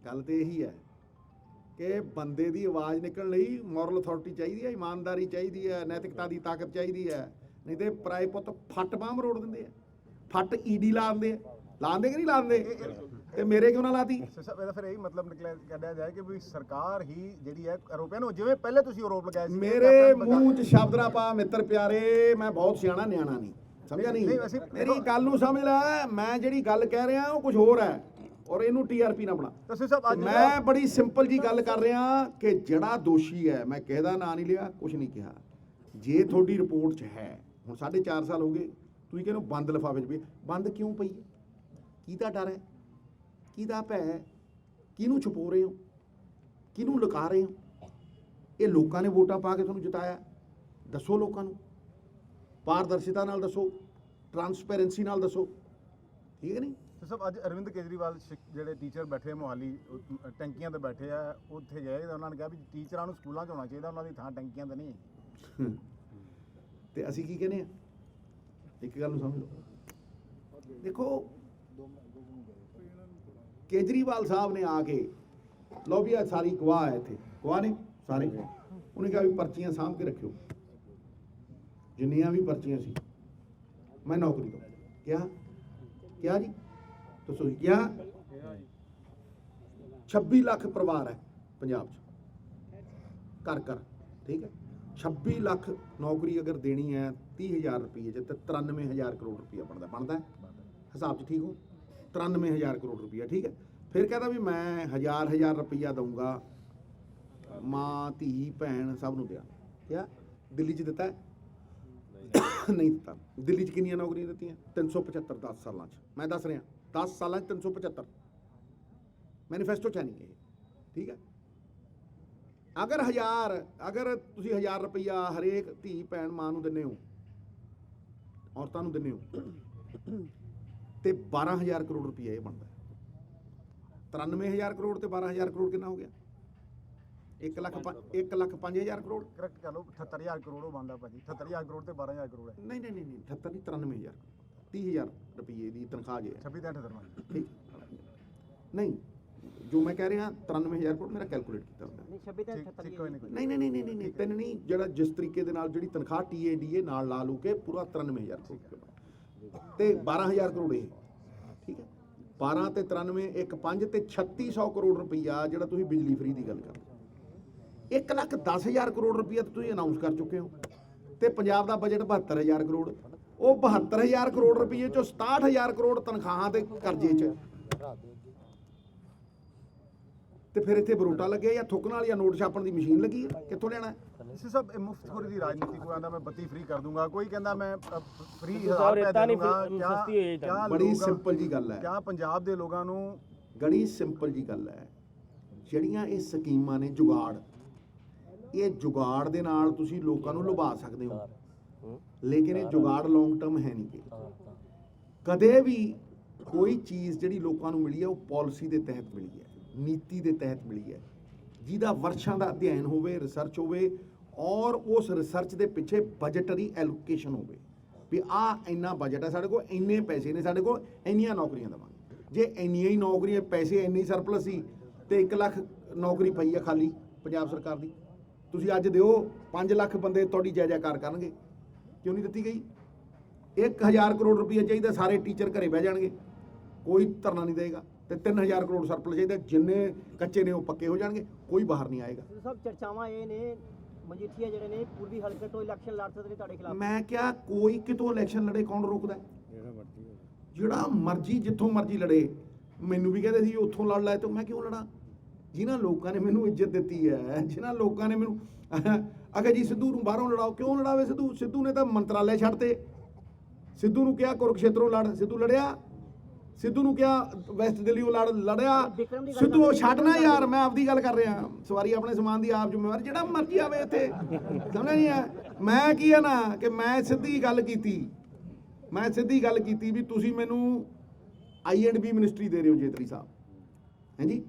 ਗੱਲ ਤੇ ਇਹੀ ਹੈ ਕਿ ਬੰਦੇ ਦੀ ਆਵਾਜ਼ ਨਿਕਲਣ ਲਈ ਮੋਰਲ ਅਥਾਰਟੀ ਚਾਹੀਦੀ ਹੈ, ਇਮਾਨਦਾਰੀ ਚਾਹੀਦੀ ਹੈ, ਨੈਤਿਕਤਾ ਦੀ ਤਾਕਤ ਚਾਹੀਦੀ ਹੈ। ਨਹੀਂ ਤੇ ਪਰਾਏ ਪੁੱਤ ਫੱਟ ਬਾਂਹ ਮਰੋੜ ਦਿੰਦੇ ਆ, ਫੱਟ ਈਡੀ ਲਾਉਂਦੇ ਕਿ ਨਹੀਂ ਲਾਉਂਦੇ? ਤੇ ਮੇਰੇ ਕਿਉਂ ਨਾ ਲਾਤੀ? ਇਹਦਾ ਫਿਰ ਇਹੀ ਮਤਲਬ ਕੱਢਿਆ ਜਾਏ ਕਿ ਵੀ ਸਰਕਾਰ ਹੀ ਜਿਹੜੀ ਹੈ ਆਰੋਪੀਆਂ ਨੂੰ, ਜਿਵੇਂ ਪਹਿਲੇ ਤੁਸੀਂ ਆਰੋਪ ਲਗਾਏ ਸੀ ਮੇਰੇ ਮੂੰਹ 'ਚ ਸ਼ਬਦ ਨਾ ਪਾ ਮਿੱਤਰ ਪਿਆਰੇ, ਮੈਂ ਬਹੁਤ ਸਿਆਣਾ ਨਿਆਣਾ ਨਹੀਂ, ਸਮਝਿਆ ਨਹੀਂ? ਮੇਰੀ ਗੱਲ ਨੂੰ ਸਮਝ ਲੈ, ਮੈਂ ਜਿਹੜੀ ਗੱਲ ਕਹਿ ਰਿਹਾ ਉਹ ਕੁਝ ਹੋਰ ਹੈ ਔਰ ਇਹਨੂੰ TRP ਨਾ ਬਣਾ। ਮੈਂ ਬੜੀ ਸਿੰਪਲ ਜੀ ਗੱਲ ਕਰ ਰਿਹਾ ਕਿ ਜਿਹੜਾ ਦੋਸ਼ੀ ਹੈ, ਮੈਂ ਕਿਸੇ ਦਾ ਨਾਂ ਨਹੀਂ ਲਿਆ, ਕੁਝ ਨਹੀਂ ਕਿਹਾ। ਜੇ ਤੁਹਾਡੀ ਰਿਪੋਰਟ 'ਚ ਹੈ, ਹੁਣ 4.5 ਸਾਲ ਹੋ ਗਏ, ਤੁਸੀਂ ਕਹਿੰਦੇ ਬੰਦ ਲਿਫਾਫੇ 'ਚ ਪਈ, ਬੰਦ ਕਿਉਂ ਪਈ ਹੈ? ਕਿਹਦਾ ਡਰ ਹੈ? ਕਿਹਦਾ ਭੈ ਹੈ? ਕਿਹਨੂੰ ਛੁਪੋ ਰਹੇ ਹੋ? ਕਿਹਨੂੰ ਲੁਕਾ ਰਹੇ ਹੋ? ਇਹ ਲੋਕਾਂ ਨੇ ਵੋਟਾਂ ਪਾ ਕੇ ਤੁਹਾਨੂੰ ਜਿਤਾਇਆ, ਦੱਸੋ ਲੋਕਾਂ ਨੂੰ, ਪਾਰਦਰਸ਼ਤਾ ਨਾਲ ਦੱਸੋ, ਟਰਾਂਸਪੇਰੈਂਸੀ ਨਾਲ ਦੱਸੋ, ਠੀਕ ਹੈ ਨਹੀਂ? ਸਭ ਅੱਜ ਅਰਵਿੰਦ ਕੇਜਰੀਵਾਲ ਜਿਹੜੇ ਟੀਚਰ ਬੈਠੇ ਮੋਹਾਲੀ ਟੈਂਕੀਆਂ ਤੇ ਬੈਠੇ ਆ, ਉੱਥੇ ਗਏ ਤਾਂ ਉਹਨਾਂ ਨੇ ਕਿਹਾ ਵੀ ਟੀਚਰਾਂ ਨੂੰ ਸਕੂਲਾਂ 'ਚ ਹੋਣਾ ਚਾਹੀਦਾ, ਉਹਨਾਂ ਦੀ ਥਾਂ ਟੈਂਕੀਆਂ ਤੇ ਨਹੀਂ। ਤੇ ਅਸੀਂ ਕੀ ਕਹਿੰਦੇ ਆ? ਇੱਕ ਗੱਲ ਨੂੰ ਸਮਝ ਲਓ, ਦੇਖੋ ਕੇਜਰੀਵਾਲ ਸਾਹਿਬ ਨੇ ਆ ਕੇ ਲਓ ਵੀ ਆ ਸਾਰੀ ਗਵਾਹ ਹੈ, ਇੱਥੇ ਗਵਾਹ ਨੇ ਸਾਰੇ, ਉਹਨੇ ਕਿਹਾ ਵੀ ਪਰਚੀਆਂ ਸਾਂਭ ਕੇ ਰੱਖਿਓ, ਜਿੰਨੀਆਂ ਵੀ ਪਰਚੀਆਂ ਸੀ ਮੈਂ ਨੌਕਰੀ ਤੋਂ। ਕਿਹਾ ਜੀ ਦੱਸੋ ਜੀ, ਕਿਹਾ 26 ਲੱਖ ਪਰਿਵਾਰ ਹੈ ਪੰਜਾਬ 'ਚ, ਘਰ ਠੀਕ ਹੈ, 26 ਲੱਖ ਨੌਕਰੀ ਅਗਰ ਦੇਣੀ ਹੈ 30,000 ਰੁਪਏ 'ਚ, ਤੇ 93,000 ਕਰੋੜ ਰੁਪਇਆ ਬਣਦਾ ਹਿਸਾਬ 'ਚ, ਠੀਕ ਹੋ? 93,000 ਕਰੋੜ ਰੁਪਇਆ, ਠੀਕ ਹੈ। ਫਿਰ ਕਹਿੰਦਾ ਵੀ ਮੈਂ ਹਜ਼ਾਰ ਰੁਪਇਆ ਦਊਂਗਾ, ਮਾਂ ਧੀ ਭੈਣ ਸਭ ਨੂੰ ਦਿਆਂ। ਕਿਹਾ ਦਿੱਲੀ 'ਚ ਦਿੱਤਾ? ਨਹੀਂ ਦਿੱਤਾ। ਦਿੱਲੀ 'ਚ ਕਿੰਨੀਆਂ ਨੌਕਰੀਆਂ ਦਿੱਤੀਆਂ? 375 10 ਸਾਲਾਂ 'ਚ। ਮੈਂ ਦੱਸ ਰਿਹਾ 10 ਸਾਲਾਂ 'ਚ 375, ਮੈਨੀਫੈਸਟੋ 'ਚ ਨਹੀਂ ਇਹ, ਠੀਕ ਹੈ। ਅਗਰ ਤੁਸੀਂ 1000 ਰੁਪਇਆ ਹਰੇਕ ਧੀ ਭੈਣ ਮਾਂ ਨੂੰ ਦਿੰਦੇ ਹੋ, ਔਰਤਾਂ ਨੂੰ ਦਿੰਦੇ ਹੋ, ਤੇ 12,000 ਕਰੋੜ ਰੁਪਇਆ ਇਹ ਬਣਦਾ। 93,000 ਕਰੋੜ ਤੇ 12,000 ਕਰੋੜ ਕਿੰਨਾ ਹੋ ਗਿਆ? 1,05,000 ਕਰੋੜ। ਕਰੈਕਟ ਕਰ ਲਓ, 78,000 ਕਰੋੜ ਉਹ ਬਣਦਾ ਭਾਜੀ। 78,000 ਕਰੋੜ ਤੇ 12,000 ਕਰੋੜ ਹੈ। ਨਹੀਂ 78 ਨਹੀਂ, 93,000 30,000 ਰੁਪਏ ਦੀ ਤਨਖਾਹ ਜੇ 26 ਤੇ 78 ਠੀਕ ਨਹੀਂ, ਜੋ ਮੈਂ ਕਹਿ ਰਿਹਾ 93,000 ਕਰੋੜ ਮੇਰਾ ਕੈਲਕੂਲੇਟ ਕੀਤਾ ਹੁੰਦਾ। ਨਹੀਂ 26 ਤੇ 78 ਨਹੀਂ ਤਿੰਨ ਨਹੀਂ, ਜਿਹੜਾ ਜਿਸ ਤਰੀਕੇ ਦੇ ਨਾਲ ਜਿਹੜੀ ਤਨਖਾਹ TADA ਨਾਲ ਲਾ ਲੂ ਕੇ ਪੂਰਾ 93,000 ਕਰੋੜ ਤੇ 12,000 ਕਰੋੜ ਇਹ, ਠੀਕ ਹੈ। 12 ਤੇ 93 1 5 ਤੇ 3600 ਕਰੋੜ ਰੁਪਈਆ ਜਿਹੜਾ ਤੁਸੀਂ ਬਿਜਲੀ ਫਰੀ ਦੀ ਗੱਲ ਕਰ, 1,10,000 ਕਰੋੜ ਰੁਪਈਆ ਤੁਸੀਂ ਅਨਾਉਂਸ ਕਰ ਚੁੱਕੇ ਹੋ। ਤੇ ਪੰਜਾਬ ਦਾ ਬਜਟ 72,000 ਕਰੋੜ, ਉਹ 72,000 ਕਰੋੜ ਰੁਪਈਏ ਚੋਂ 67,000 ਕਰੋੜ ਤਨਖਾਹਾਂ ਤੇ ਕਰਜ਼ੇ 'ਚ, ਤੇ ਫਿਰ ਇੱਥੇ ਬਰੋਟਾ ਲੱਗਿਆ ਜਾਂ ਥੁੱਕਣ ਵਾਲੀ ਜਾਂ ਨੋਟ ਛਾਪਣ ਦੀ ਮਸ਼ੀਨ ਲੱਗੀ ਹੈ, ਕਿੱਥੋਂ ਲੈਣਾ? ਇਸੇ ਸਭ ਮੁਫਤਖੋਰੀ ਦੀ ਰਾਜਨੀਤੀ। ਕੋਈ ਕਹਿੰਦਾ ਮੈਂ ਬੱਤੀ ਫ੍ਰੀ ਕਰ ਦੂੰਗਾ, ਕੋਈ ਕਹਿੰਦਾ ਮੈਂ ਫ੍ਰੀ ਬੜੀ ਸਿੰਪਲ ਜੀ ਗੱਲ ਹੈ। ਕਿਆ ਪੰਜਾਬ ਦੇ ਲੋਕਾਂ ਨੂੰ ਬੜੀ ਸਿੰਪਲ ਜੀ ਗੱਲ ਹੈ, ਜਿਹੜੀਆਂ ਇਹ ਸਕੀਮਾਂ ਨੇ ਜੁਗਾੜ, ਇਹ ਜੁਗਾੜ ਦੇ ਨਾਲ ਤੁਸੀਂ ਲੋਕਾਂ ਨੂੰ ਲੁਭਾ ਸਕਦੇ ਹੋ, ਲੇਕਿਨ ਇਹ ਜੁਗਾੜ ਲੌਂਗ ਟਰਮ ਹੈ ਨਹੀਂ। ਕਦੇ ਵੀ ਕੋਈ ਚੀਜ਼ ਜਿਹੜੀ ਲੋਕਾਂ ਨੂੰ ਮਿਲੀ ਹੈ ਉਹ ਪਾਲਿਸੀ ਦੇ ਤਹਿਤ ਮਿਲੀ ਹੈ, ਨੀਤੀ ਦੇ ਤਹਿਤ ਮਿਲੀ ਹੈ, ਜਿਹਦਾ ਵਰਸ਼ਾਂ ਦਾ ਅਧਿਐਨ ਹੋਵੇ, ਰਿਸਰਚ ਹੋਵੇ, ਔਰ ਉਸ ਰਿਸਰਚ ਦੇ ਪਿੱਛੇ ਬਜਟਰੀ ਐਲੋਕੇਸ਼ਨ ਹੋਵੇ ਵੀ ਆਹ ਇੰਨਾ ਬਜਟ ਹੈ ਸਾਡੇ ਕੋਲ, ਇੰਨੇ ਪੈਸੇ ਨੇ ਸਾਡੇ ਕੋਲ, ਇੰਨੀਆਂ ਨੌਕਰੀਆਂ ਦੇਵਾਂਗੇ। ਜੇ ਇੰਨੀਆਂ ਹੀ ਨੌਕਰੀਆਂ, ਪੈਸੇ ਇੰਨੀ ਸਰਪਲਸ ਸੀ ਤੇ 1 ਲੱਖ ਨੌਕਰੀ ਪਈ ਹੈ ਖਾਲੀ ਪੰਜਾਬ ਸਰਕਾਰ ਦੀ, ਤੁਸੀਂ ਅੱਜ ਦਿਓ 5 ਲੱਖ ਬੰਦੇ ਤੁਹਾਡੀ ਜੈ ਜੈਕਾਰ ਕਰਨਗੇ। ਕਿਉਂ ਨਹੀਂ ਦਿੱਤੀ ਗਈ? 1,000 ਕਰੋੜ ਰੁਪਈਆ ਚਾਹੀਦਾ, ਸਾਰੇ ਟੀਚਰ ਘਰੇ ਬਹਿ ਜਾਣਗੇ, ਕੋਈ ਧਰਨਾ ਨਹੀਂ ਦੇਗਾ। ਤੇ 3,000 ਕਰੋੜ ਸਰਪਲਸ ਚਾਹੀਦਾ, ਜਿੰਨੇ ਕੱਚੇ ਨੇ ਉਹ ਪੱਕੇ ਹੋ ਜਾਣਗੇ, ਕੋਈ ਬਾਹਰ ਨਹੀਂ ਆਏਗਾ। ਸਭ ਚਰਚਾਵਾਂ ਇਹ ਨੇ ਮਜੀਠੀਆ ਜਿਹੜੇ ਨੇ ਪੂਰਬੀ ਹਲਕੇ ਤੋਂ ਇਲੈਕਸ਼ਨ ਲੜ ਸਕਦੇ ਨੇ ਤੁਹਾਡੇ ਖਿਲਾਫ। ਮੈਂ ਕਿਹਾ ਕੋਈ ਕਿਤੋਂ ਇਲੈਕਸ਼ਨ ਲੜੇ, ਕੌਣ ਰੋਕਦਾ? ਜਿਹੜਾ ਮਰਜ਼ੀ ਜਿੱਥੋਂ ਮਰਜ਼ੀ ਲੜੇ। ਮੈਨੂੰ ਵੀ ਕਹਿੰਦੇ ਸੀ ਉੱਥੋਂ ਲੜ ਲੈ ਤੇ ਮੈਂ ਕਿਉਂ ਲੜਾਂ? ਜਿਨ੍ਹਾਂ ਲੋਕਾਂ ਨੇ ਮੈਨੂੰ ਇੱਜ਼ਤ ਦਿੱਤੀ ਹੈ, ਜਿਨ੍ਹਾਂ ਲੋਕਾਂ ਨੇ ਮੈਨੂੰ ਅਗਰ ਜੀ ਸਿੱਧੂ ਨੂੰ ਬਾਹਰੋਂ ਲੜਾਓ, ਕਿਉਂ ਲੜਾਵੇ ਸਿੱਧੂ? ਸਿੱਧੂ ਨੇ ਤਾਂ ਮੰਤਰਾਲੇ ਛੱਡਤੇ। ਸਿੱਧੂ ਨੂੰ ਕਿਹਾ ਕੁਰੂਕਸ਼ੇਤਰੋਂ ਲੜ, ਸਿੱਧੂ ਲੜਿਆ। ਸਿੱਧੂ ਨੂੰ ਕਿਹਾ ਵੈਸਟ ਦਿੱਲੀੋਂ ਲੜਿਆ। ਸਿੱਧੂ ਉਹ ਛੱਡਣਾ ਯਾਰ, ਮੈਂ ਆਪਦੀ ਗੱਲ ਕਰ ਰਿਹਾ। ਸਵਾਰੀ ਆਪਣੇ ਸਮਾਨ ਦੀ ਆਪ ਜ਼ਿੰਮੇਵਾਰ, ਜਿਹੜਾ ਮਰਜ਼ੀ ਆਵੇ ਇੱਥੇ, ਸਮਝ ਨਹੀਂ ਆ। ਮੈਂ ਕੀ ਆ ਨਾ ਕਿ ਮੈਂ ਸਿੱਧੀ ਗੱਲ ਕੀਤੀ ਵੀ ਤੁਸੀਂ ਮੈਨੂੰ I&B ਮਿਨਿਸਟਰੀ ਦੇ ਰਹੇ ਹੋ ਜੇਤਲੀ ਸਾਹਿਬ, ਹਾਂਜੀ।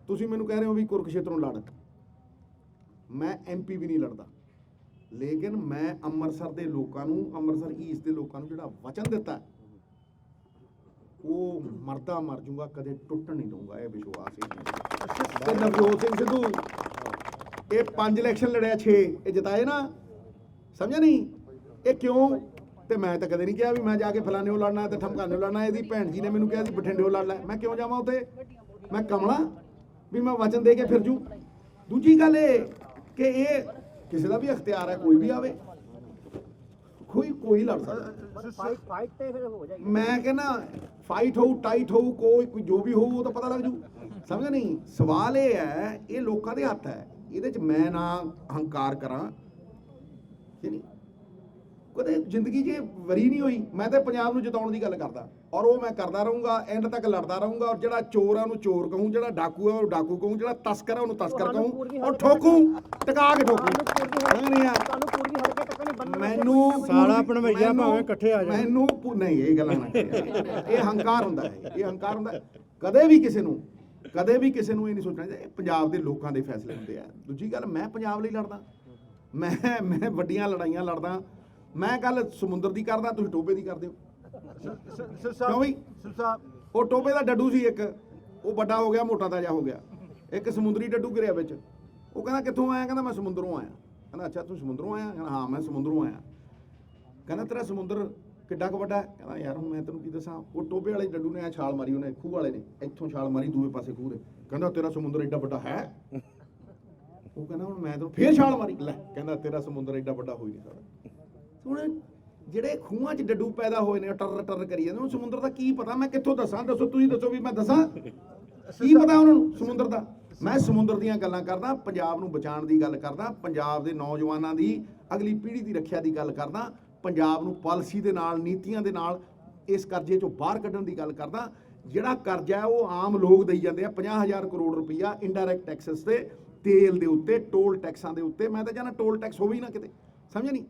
ਤੁਸੀਂ ਮੈਨੂੰ ਕਹਿ ਰਹੇ ਹੋ ਵੀ ਕੁਰੂਕਸ਼ੇਤਰੋਂ ਲੜ, ਮੈਂ MP ਵੀ ਨਹੀਂ ਲੜਦਾ, ਲੇਕਿਨ ਮੈਂ ਅੰਮ੍ਰਿਤਸਰ ਦੇ ਲੋਕਾਂ ਨੂੰ, ਅੰਮ੍ਰਿਤਸਰ ਈਸਟ ਦੇ ਲੋਕਾਂ ਨੂੰ ਜਿਹੜਾ ਵਚਨ ਦਿੱਤਾ ਉਹ ਮਰਦਾ ਮਰ ਜੂਗਾ, ਕਦੇ ਟੁੱਟਣ ਨਹੀਂ ਦਊਗਾ। ਇਹ ਵਿਸ਼ਵਾਸ ਹੈ। ਤੇ ਨਵਜੋਤ ਸਿੰਘ ਸਿੱਧੂ ਇਹ 5 ਇਲੈਕਸ਼ਨ ਲੜਿਆ, 6 ਇਹ ਜਿਤਾਏ ਨਾ, ਸਮਝਿਆ ਨਹੀਂ? ਇਹ ਕਿਉਂ? ਤੇ ਮੈਂ ਤਾਂ ਕਦੇ ਨਹੀਂ ਕਿਹਾ ਵੀ ਮੈਂ ਜਾ ਕੇ ਫਲਾਣਿਓ ਲੜਨਾ ਤੇ ਠਮਕਾਣਿਓ ਲੜਨਾ। ਇਹਦੀ ਭੈਣ ਜੀ ਨੇ ਮੈਨੂੰ ਕਿਹਾ ਸੀ ਬਠਿੰਡਿਓ ਲੜ ਲੈ, ਮੈਂ ਕਿਉਂ ਜਾਵਾਂ ਉੱਥੇ? ਮੈਂ ਕਮਲਾ ਵੀ ਮੈਂ ਵਚਨ ਦੇ ਕੇ ਫਿਰ ਜੂ। ਦੂਜੀ ਗੱਲ ਇਹ ਕਿ ਇਹ ਕਿਸੇ ਦਾ ਵੀ ਅਖਤਿਆਰ ਹੈ, ਕੋਈ ਵੀ ਆਵੇ, ਕੋਈ ਲੜ ਸਕਦਾ। ਫਾਈਟ ਤੇ ਫਿਰ ਹੋ ਜਾਏਗੀ। ਮੈਂ ਕਹਿੰਦਾ ਫਾਈਟ ਹੋਊ, ਟਾਈਟ ਹੋਊ, ਕੋਈ ਜੋ ਵੀ ਹੋਊ ਉਹ ਤਾਂ ਪਤਾ ਲੱਗ ਜੂ, ਸਮਝ ਨਹੀਂ? ਸਵਾਲ ਇਹ ਹੈ, ਇਹ ਲੋਕਾਂ ਦੇ ਹੱਥ ਹੈ, ਇਹਦੇ 'ਚ ਮੈਂ ਨਾ ਹੰਕਾਰ ਕਰਾਂ ਕਿ ਨਹੀਂ। ਕਦੇ ਜ਼ਿੰਦਗੀ 'ਚ ਵਰੀ ਨਹੀਂ ਹੋਈ। ਮੈਂ ਤਾਂ ਪੰਜਾਬ ਨੂੰ ਜਿਤਾਉਣ ਦੀ ਗੱਲ ਕਰਦਾ, ਔਰ ਉਹ ਮੈਂ ਕਰਦਾ ਰਹੂੰਗਾ, ਐਂਡ ਤੱਕ ਲੜਦਾ ਰਹੂੰਗਾ। ਔਰ ਜਿਹੜਾ ਚੋਰ ਆ ਉਹਨੂੰ ਚੋਰ ਕਹੂੰ, ਜਿਹੜਾ ਡਾਕੂ ਆ ਉਹਨੂੰ ਡਾਕੂ ਕਹੂੰ, ਜਿਹੜਾ ਤਸਕਰ ਆ ਉਹਨੂੰ ਤਸਕਰ ਕਹੂੰ, ਔਰ ਠੋਕੂ, ਟਿਕਾ ਕੇ ਠੋਕੂ। ਨਹੀਂ ਆ ਮੈਨੂੰ ਸਾਲਾ ਭਣਵਈਆ ਭਾਵੇਂ ਇਕੱਠੇ ਆ ਜਾਣ, ਮੈਨੂੰ ਨਹੀਂ, ਇਹ ਗੱਲਾਂ ਨਾ ਕਰਿਆ। ਇਹ ਹੰਕਾਰ ਹੁੰਦਾ ਹੈ, ਇਹ ਹੰਕਾਰ ਹੁੰਦਾ। ਕਦੇ ਵੀ ਕਿਸੇ ਨੂੰ ਇਹ ਨਹੀਂ ਸੋਚਣਾ ਚਾਹੀਦਾ। ਪੰਜਾਬ ਦੇ ਲੋਕਾਂ ਦੇ ਫੈਸਲੇ ਹੁੰਦੇ ਆ। ਦੂਜੀ ਗੱਲ, ਮੈਂ ਪੰਜਾਬ ਲਈ ਲੜਦਾ, ਮੈਂ ਵੱਡੀਆਂ ਲੜਾਈਆਂ ਲੜਦਾ। ਮੈਂ ਗੱਲ ਸਮੁੰਦਰ ਦੀ ਕਰਦਾ, ਤੁਸੀਂ ਟੋਬੇ ਦੀ ਕਰਦੇ ਹੋ। ਕਿਉਂ ਬਈ? ਉਹ ਟੋਬੇ ਦਾ ਡੱਡੂ ਸੀ ਇੱਕ, ਉਹ ਵੱਡਾ ਹੋ ਗਿਆ, ਮੋਟਾ ਤਾਜ਼ਾ ਹੋ ਗਿਆ। ਇੱਕ ਸਮੁੰਦਰੀ ਡੱਡੂ ਗਿਰਿਆ ਵਿੱਚ। ਉਹ ਕਹਿੰਦਾ ਕਿੱਥੋਂ ਆਇਆ? ਕਹਿੰਦਾ ਮੈਂ ਸਮੁੰਦਰੋਂ ਆਇਆ। ਕਹਿੰਦਾ ਅੱਛਾ ਤੂੰ ਸਮੁੰਦਰੋਂ ਆਇਆ? ਕਹਿੰਦਾ ਹਾਂ ਮੈਂ ਸਮੁੰਦਰੋਂ ਆਇਆ। ਕਹਿੰਦਾ ਤੇਰਾ ਸਮੁੰਦਰ ਕਿੱਡਾ ਕੁ ਵੱਡਾ? ਕਹਿੰਦਾ ਯਾਰ ਹੁਣ ਮੈਂ ਤੈਨੂੰ ਕੀ ਦੱਸਾਂ। ਉਹ ਟੋਬੇ ਵਾਲੇ ਡੱਡੂ ਨੇ ਛਾਲ ਮਾਰੀ, ਉਹਨੇ ਖੂਹ ਵਾਲੇ ਨੇ ਇੱਥੋਂ ਛਾਲ ਮਾਰੀ, ਦੂਏ ਪਾਸੇ ਖੂਹ ਦੇ। ਕਹਿੰਦਾ ਤੇਰਾ ਸਮੁੰਦਰ ਏਡਾ ਵੱਡਾ ਹੈ? ਉਹ ਕਹਿੰਦਾ ਹੁਣ ਮੈਂ ਤੈਨੂੰ ਫੇਰ ਛਾਲ ਮਾਰੀ। ਲੈ ਕਹਿੰਦਾ ਤੇਰਾ ਸਮੁੰਦਰ ਏਡਾ ਵੱਡਾ ਹੋ ਹੀ ਨਹੀਂ ਸਕਦਾ। ਹੁਣ ਜਿਹੜੇ ਖੂਹਾਂ 'ਚ ਡੱਡੂ ਪੈਦਾ ਹੋਏ ਨੇ ਟਰ ਟਰ ਕਰੀ ਜਾਂਦੇ, ਉਹਨੂੰ ਸਮੁੰਦਰ ਦਾ ਕੀ ਪਤਾ? ਮੈਂ ਕਿੱਥੋਂ ਦੱਸਾਂ? ਦੱਸੋ, ਤੁਸੀਂ ਦੱਸੋ ਵੀ ਮੈਂ ਦੱਸਾਂ ਕੀ ਪਤਾ ਉਹਨਾਂ ਨੂੰ ਸਮੁੰਦਰ ਦਾ? ਮੈਂ ਸਮੁੰਦਰ ਦੀਆਂ ਗੱਲਾਂ ਕਰਦਾ, ਪੰਜਾਬ ਨੂੰ ਬਚਾਉਣ ਦੀ ਗੱਲ ਕਰਦਾ, ਪੰਜਾਬ ਦੇ ਨੌਜਵਾਨਾਂ ਦੀ ਅਗਲੀ ਪੀੜ੍ਹੀ ਦੀ ਰੱਖਿਆ ਦੀ ਗੱਲ ਕਰਦਾ, ਪੰਜਾਬ ਨੂੰ ਪਾਲਿਸੀ ਦੇ ਨਾਲ, ਨੀਤੀਆਂ ਦੇ ਨਾਲ ਇਸ ਕਰਜ਼ੇ 'ਚੋਂ ਬਾਹਰ ਕੱਢਣ ਦੀ ਗੱਲ ਕਰਦਾ। ਜਿਹੜਾ ਕਰਜ਼ਾ ਹੈ ਉਹ ਆਮ ਲੋਕ ਦੇਈ ਜਾਂਦੇ ਆ, 50,000 ਕਰੋੜ ਰੁਪਈਆ ਇੰਡਾਇਰੈਕਟ ਟੈਕਸਸ ਤੇ, ਤੇਲ ਦੇ ਉੱਤੇ, ਟੋਲ ਟੈਕਸਾਂ ਦੇ ਉੱਤੇ। ਮੈਂ ਤਾਂ ਚਾਹੁੰਦਾ ਟੋਲ ਟੈਕਸ ਹੋਵੇ ਹੀ ਨਾ ਕਿਤੇ, ਸਮਝ ਨਹੀਂ?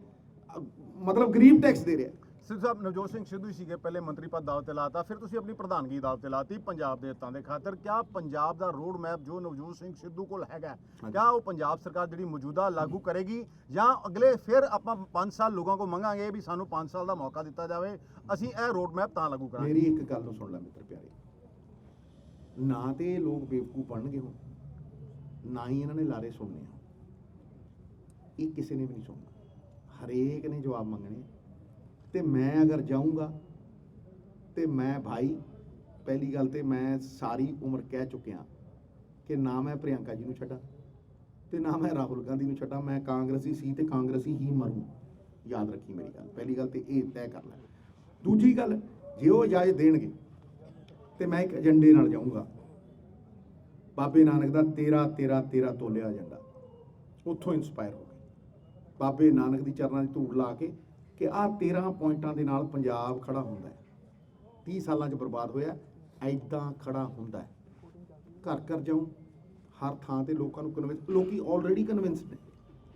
ਮਤਲਬ ਗਰੀਬ ਟੈਕਸ ਦੇ ਰਿਹਾ। ਸਿੱਧੂ ਸਾਹਿਬ, ਨਵਜੋਤ ਸਿੰਘ ਸਿੱਧੂ ਸੀਗੇ ਪਹਿਲੇ ਮੰਤਰੀ ਪਦ ਦਾਅਵੇ ਤੇ ਲਾਤਾ, ਫਿਰ ਤੁਸੀਂ ਆਪਣੀ ਪ੍ਰਧਾਨਗੀ ਦਾਅਵੇ ਤੇ ਲਾਤੀ ਪੰਜਾਬ ਦੇ ਹਿੱਤਾਂ ਦੇ ਖਾਤਰ। ਕਿਆ ਪੰਜਾਬ ਦਾ ਰੋਡ ਮੈਪ ਜੋ ਨਵਜੋਤ ਸਿੰਘ ਸਿੱਧੂ ਕੋਲ ਹੈਗਾ, ਕਿਆ ਉਹ ਪੰਜਾਬ ਸਰਕਾਰ ਜਿਹੜੀ ਮੌਜੂਦਾ ਲਾਗੂ ਕਰੇਗੀ, ਜਾਂ ਅਗਲੇ ਫਿਰ ਆਪਾਂ 5 ਸਾਲ ਲੋਕਾਂ ਕੋ ਮੰਗਾਂਗੇ ਵੀ ਸਾਨੂੰ 5 ਸਾਲ ਦਾ ਮੌਕਾ ਦਿੱਤਾ ਜਾਵੇ, ਅਸੀਂ ਇਹ ਰੋਡ ਮੈਪ ਤਾਂ ਲਾਗੂ ਕਰਾਂਗੇ? ਮੇਰੀ ਇੱਕ ਗੱਲ ਨੂੰ ਸੁਣ ਲੈ ਮਿੱਤਰ ਪਿਆਰੇ, ਨਾ ਤੇ ਲੋਕ ਬੇਵਕੂਫ ਬਣਨਗੇ ਹੁਣ, ਨਾ ਹੀ ਇਹਨਾਂ ਨੇ ਲਾਰੇ ਸੁਣਨੇ ਆ। ਇਹ ਕਿਸੇ ਨੇ ਵੀ ਨਹੀਂ ਸੁਣਨਾ, ਹਰੇਕ ਨੇ ਜਵਾਬ ਮੰਗਣੇ। ਤੇ ਮੈਂ ਅਗਰ ਜਾਊਂਗਾ ਤੇ ਮੈਂ ਭਾਈ, ਪਹਿਲੀ ਗੱਲ ਤੇ ਮੈਂ ਸਾਰੀ ਉਮਰ ਕਹਿ ਚੁੱਕਿਆ ਕਿ ਨਾ ਮੈਂ ਪ੍ਰਿਯੰਕਾ ਜੀ ਨੂੰ ਛੱਡਾਂ ਤੇ ਨਾ ਮੈਂ ਰਾਹੁਲ ਗਾਂਧੀ ਨੂੰ ਛੱਡਾਂ। ਮੈਂ ਕਾਂਗਰਸੀ ਸੀ ਤੇ ਕਾਂਗਰਸੀ ਹੀ ਮਰੂੰ, ਯਾਦ ਰੱਖੀ ਮੇਰੀ ਗੱਲ। ਪਹਿਲੀ ਗੱਲ ਤੇ ਇਹ ਤੈਅ ਕਰ ਲੈ। ਦੂਜੀ ਗੱਲ, ਜੇ ਉਹ ਇਜਾਜ਼ਤ ਦੇਣਗੇ ਤੇ ਮੈਂ ਇੱਕ ਏਜੰਡੇ ਨਾਲ ਜਾਊਂਗਾ, ਬਾਬੇ ਨਾਨਕ ਦਾ 13 ਤੋਲਿਆ ਏਜੰਡਾ, ਉੱਥੋਂ ਇੰਸਪਾਇਰ ਹੋ ਕੇ ਬਾਬੇ ਨਾਨਕ ਦੀ ਚਰਨਾਂ ਦੀ ਧੂੜ ਲਾ ਕੇ ਕਿ ਆਹ 13 ਪੁਆਇੰਟਾਂ ਦੇ ਨਾਲ ਪੰਜਾਬ ਖੜਾ ਹੁੰਦਾ ਹੈ। 30 ਸਾਲਾਂ 'ਚ ਬਰਬਾਦ ਹੋਇਆ, ਐਦਾਂ ਖੜਾ ਹੁੰਦਾ ਹੈ। ਘਰ ਘਰ ਜਾਊਂ, ਹਰ ਥਾਂ ਤੇ ਲੋਕਾਂ ਨੂੰ ਕਨਵਿੰਸ, ਲੋਕੀ ਆਲਰੇਡੀ ਕਨਵਿੰਸ ਨੇ,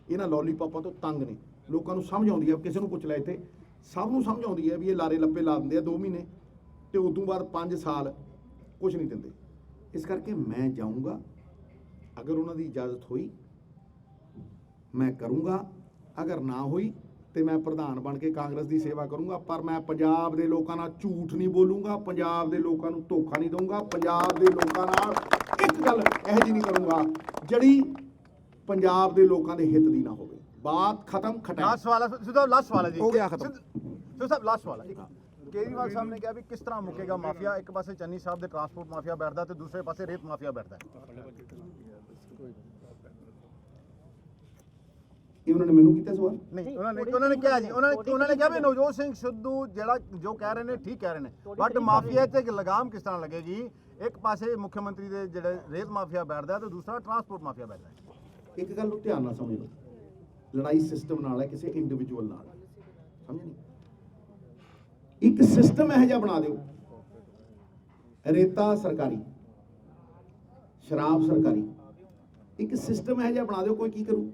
ਇਹਨਾਂ ਲੋਲੀਪਾਪਾਂ ਤੋਂ ਤੰਗ ਨੇ। ਲੋਕਾਂ ਨੂੰ ਸਮਝ ਆਉਂਦੀ ਹੈ, ਕਿਸੇ ਨੂੰ ਪੁੱਛ ਲੈ ਇੱਥੇ, ਸਭ ਨੂੰ ਸਮਝ ਆਉਂਦੀ ਹੈ ਵੀ ਇਹ ਲਾਰੇ ਲੱਪੇ ਲਾ ਦਿੰਦੇ ਆ 2 ਮਹੀਨੇ ਤੇ ਉਦੋਂ ਬਾਅਦ 5 ਸਾਲ ਕੁਝ ਨਹੀਂ ਦਿੰਦੇ। ਇਸ ਕਰਕੇ ਮੈਂ ਜਾਊਂਗਾ, ਅਗਰ ਉਹਨਾਂ ਦੀ ਇਜਾਜ਼ਤ ਹੋਈ ਮੈਂ ਕਰੂੰਗਾ, ਅਗਰ ਨਾ ਹੋਈ ਤੇ ਮੈਂ ਪ੍ਰਧਾਨ ਬਣ ਕੇ ਕਾਂਗਰਸ ਦੀ ਸੇਵਾ ਕਰੂੰਗਾ। ਪਰ ਮੈਂ ਪੰਜਾਬ ਦੇ ਲੋਕਾਂ ਨਾਲ ਝੂਠ ਨਹੀਂ ਬੋਲੂੰਗਾ, ਪੰਜਾਬ ਦੇ ਲੋਕਾਂ ਨੂੰ ਧੋਖਾ ਨਹੀਂ ਦਊਂਗਾ, ਪੰਜਾਬ ਦੇ ਲੋਕਾਂ ਨਾਲ ਇੱਕ ਗੱਲ ਇਹੋ ਜਿਹੀ ਨਹੀਂ ਕਰੂੰਗਾ ਜਿਹੜੀ ਪੰਜਾਬ ਦੇ ਲੋਕਾਂ ਦੇ ਹਿੱਤ ਦੀ ਨਾ ਹੋਵੇ। ਬਾਤ ਖਤਮ। ਲਾਸਟ ਸਵਾਲ ਹੈ ਸਿੱਧੂ, ਲਾਸਟ ਸਵਾਲ ਹੈ ਜੀ, ਹੋ ਗਿਆ ਖਤਮ। ਸਿੱਧੂ ਸਾਹਿਬ ਲਾਸਟ ਸਵਾਲ ਹੈ। ਕੇਜਰੀਵਾਲ ਸਾਹਿਬ ਨੇ ਕਿਹਾ ਵੀ ਕਿਸ ਤਰ੍ਹਾਂ ਮੁੱਕੇਗਾ ਮਾਫੀਆ? ਇੱਕ ਪਾਸੇ ਚੰਨੀ ਸਾਹਿਬ ਦੇ ਟਰਾਂਸਪੋਰਟ ਮਾਫੀਆ ਬੈਠਦਾ ਤੇ ਦੂਸਰੇ ਪਾਸੇ ਰੇਤ ਮਾਫੀਆ ਬੈਠਦਾ। ਇਹ ਉਹਨਾਂ ਨੇ ਮੈਨੂੰ ਕੀਤਾ ਸਵਾਲ? ਨਹੀਂ, ਉਹਨਾਂ ਨੇ ਕਿਹਾ ਜੀ, ਉਹਨਾਂ ਨੇ ਕਿਹਾ ਵੀ ਨਵਜੋਤ ਸਿੰਘ ਸਿੱਧੂ ਜਿਹੜਾ ਜੋ ਕਹਿ ਰਹੇ ਨੇ ਠੀਕ ਕਹਿ ਰਹੇ ਨੇ, ਬਟ ਮਾਫੀਆ ਤੇ ਲਗਾਮ ਕਿਸ ਤਰ੍ਹਾਂ ਲੱਗੇਗੀ? ਇੱਕ ਪਾਸੇ ਮੁੱਖ ਮੰਤਰੀ ਦੇ ਜਿਹੜੇ ਰੇਤ ਮਾਫੀਆ ਬੈਠਦਾ ਤੇ ਦੂਸਰਾ ਟਰਾਂਸਪੋਰਟ ਮਾਫੀਆ ਬੈਠਦਾ ਹੈ। ਇੱਕ ਗੱਲ ਨੂੰ ਧਿਆਨ ਨਾਲ ਸਮਝ ਲਓ, ਲੜਾਈ ਸਿਸਟਮ ਨਾਲ ਹੈ, ਕਿਸੇ ਇੰਡੀਵਿਜੂਅਲ ਨਾਲ। ਸਮਝ ਨਹੀਂ, ਇੱਕ ਸਿਸਟਮ ਇਹੋ ਜਿਹਾ ਬਣਾ ਦਿਓ, ਰੇਤਾ ਸਰਕਾਰੀ, ਸ਼ਰਾਬ ਸਰਕਾਰੀ, ਇੱਕ ਸਿਸਟਮ ਇਹੋ ਜਿਹਾ ਬਣਾ ਦਿਓ, ਕੋਈ ਕੀ ਕਰੂ?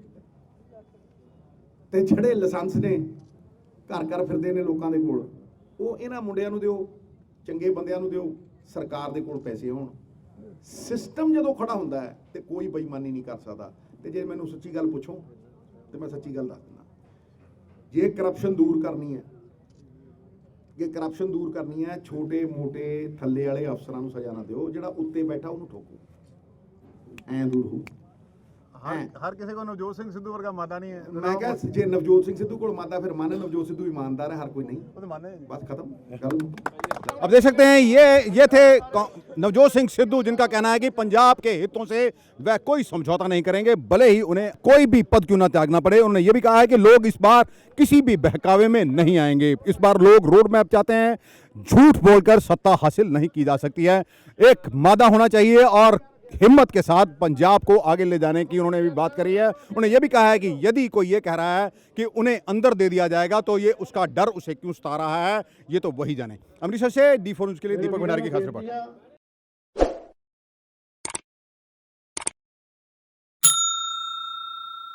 ਤੇ ਜਿਹੜੇ ਲਾਇਸੈਂਸ ਨੇ ਘਰ ਘਰ ਫਿਰਦੇ ਨੇ ਲੋਕਾਂ ਦੇ ਕੋਲ, ਉਹ ਇਹਨਾਂ ਮੁੰਡਿਆਂ ਨੂੰ ਦਿਓ, ਚੰਗੇ ਬੰਦਿਆਂ ਨੂੰ ਦਿਓ, ਸਰਕਾਰ ਦੇ ਕੋਲ ਪੈਸੇ ਹੋਣ। ਸਿਸਟਮ ਜਦੋਂ ਖੜਾ ਹੁੰਦਾ ਹੈ ਤੇ ਕੋਈ ਬੇਈਮਾਨੀ ਨਹੀਂ ਕਰ ਸਕਦਾ। ਤੇ ਜੇ ਮੈਨੂੰ ਸੱਚੀ ਗੱਲ ਪੁੱਛੋ ਤੇ ਮੈਂ ਸੱਚੀ ਗੱਲ ਦੱਸ ਦਿੰਦਾ, ਜੇ ਕਰਪਸ਼ਨ ਦੂਰ ਕਰਨੀ ਹੈ, ਛੋਟੇ ਮੋਟੇ ਥੱਲੇ ਵਾਲੇ ਅਫਸਰਾਂ ਨੂੰ ਸਜ਼ਾ ਨਾ ਦਿਓ, ਜਿਹੜਾ ਉੱਤੇ ਬੈਠਾ ਉਹਨੂੰ ਠੋਕੋ, ਐਂ ਦੂਰ ਹੋ। ਹਰ ਕਿਸੇ ਕੋਲ ਨਵਜੋਤ ਸਿੰਘ ਸਿੱਧੂ ਵਰਗਾ ਮਾਦਾ ਨਹੀਂ ਹੈ। ਮੈਂ ਕਿਹਾ ਜੇ ਨਵਜੋਤ ਸਿੰਘ ਸਿੱਧੂ ਕੋਲ ਮਾਦਾ, ਫਿਰ ਮੰਨ ਨਵਜੋਤ ਸਿੱਧੂ ईमानदार है, हर कोई नहीं, बस खत्म गल। अब देख सकते हैं ये थे नवजोत सिंह सिद्धू, जिनका कहना है कि पंजाब के हितों से वह कोई समझौता नहीं करेंगे, भले ही उन्हें कोई भी पद क्यों ना त्यागना पड़े। उन्होंने ये भी कहा है कि लोग इस बार किसी भी बहकावे में नहीं आएंगे। इस बार लोग रोड मैप चाहते हैं, झूठ बोलकर सत्ता हासिल नहीं की जा सकती है। एक मादा होना चाहिए और हिम्मत के साथ पंजाब को आगे ले जाने की उन्होंने भी बात करी है। उन्होंने ये भी कहा है कि यदि कोई ये कह रहा है कि उन्हें अंदर दे दिया जाएगा तो ये उसका डर उसे क्यों सता रहा है, ये तो वही जाने। अमृतसर से D4 न्यूज़ के लिए दीपक भंडारी की खास रिपोर्ट।